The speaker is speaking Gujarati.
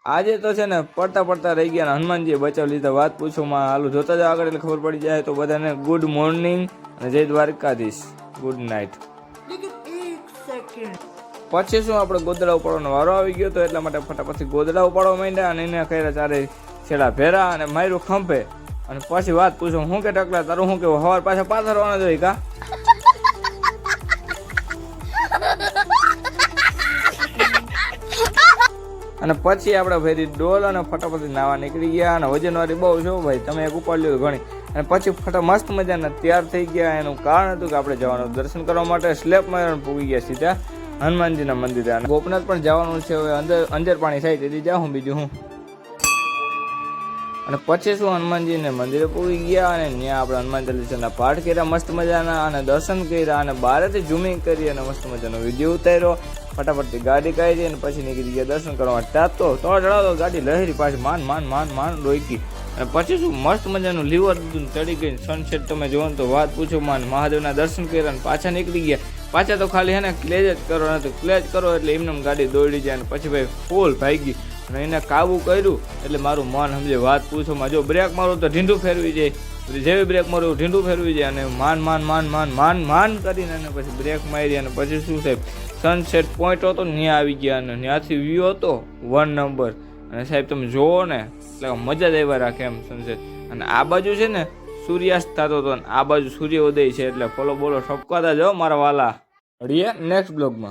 આજે તો છે ને પડતા પડતા રહી ગયા, હનુમાનજીએ બચાવ લીધા. વાત પૂછો માં, હાલું જોતા જાવ આગળ એટલે ખબર પડી જાય. તો બધાને ગુડ મોર્નિંગ અને જય દ્વારકાધીશ, ગુડ નાઇટ. પછી શું આપણે ગોદડા ઉપાડવાનો વારો આવી ગયો, તો એટલા માટે ફટાફટથી ગોદડા ઉપાડવા માંડ્યા અને એને કર્યા ચારે છેડા ભેરા અને માર્યું ખંભે. અને પછી વાત પૂછો, હું કે ટકલા તારું શું કેવું, સવાર પાછા પાથરવાના જોઈએ કા? અને પછી આપણે ફેરી ડોલ અને ફટાફટ નાવા નીકળી ગયા. અને વજનવાળી બહુ છો ભાઈ, તમે એક ઉપાડ લ્યો ઘણી. અને પછી મસ્ત મજાના તૈયાર થઈ ગયા. એનું કારણ હતું કે આપણે જવાનું દર્શન કરવા માટે સ્લેપ મારવાનું પૂગી ગયા સીધા હનુમાનજીના મંદિરે. અને ગોપનાથ પણ જવાનું છે, હવે અંજર પાણી થાય તેથી જાઉં, બીજું હું. અને પછી શું હનુમાનજીને મંદિરે પૂગી ગયા અને ત્યાં આપણે હનુમાન ચાલીસાના પાઠ કર્યા મસ્ત મજાના અને દર્શન કર્યા અને બહારથી ઝૂમિંગ કરી અને મસ્ત મજાનો વિડીયો ઉતાર્યો. ફટાફટથી ગાડી કાઢી અને પછી નીકળી ગયા દર્શન કરવા. ત્યાં તો ચડાવતો ગાડી લહેરી પાછી માન રોકી. અને પછી શું મસ્ત મજાનું લીવર દીધું ચડી ગઈ. સનસેટ તમે જોવો તો વાત પૂછો માન. મહાદેવના દર્શન કર્યા અને પાછા નીકળી ગયા. પાછા તો ખાલી હે ને ક્લેજ જ કરો નથી, ક્લેજ કરો એટલે એમને ગાડી દોડી જાય. અને પછી ભાઈ ફૂલ ભાગી અને એને કાબુ કર્યું એટલે મારું મન સમજે. વાત પૂછોમાં, જો બ્રેક મારું તો ઢીંઢું ફેરવી જાય, જેવી બ્રેક મારું ઢીંઢું ફેરવી જાય. અને માન કરીને અને પછી બ્રેક મારી. અને પછી શું સાહેબ સનસેટ પોઈન્ટ હતો ત્યાં આવી ગયા અને ત્યાંથી વ્યૂ હતો 1 નંબર. અને સાહેબ તમે જોવો ને એટલે મજા જ આવ્યા રાખે એમ સનસેટ. અને આ બાજુ છે ને સૂર્યાસ્ત થતો હતો અને આ બાજુ સૂર્યોદય છે, એટલે ફોલો બોલો ઠપકાતા જાઓ મારા વાલા. મળીએ નેક્સ્ટ બ્લોગમાં.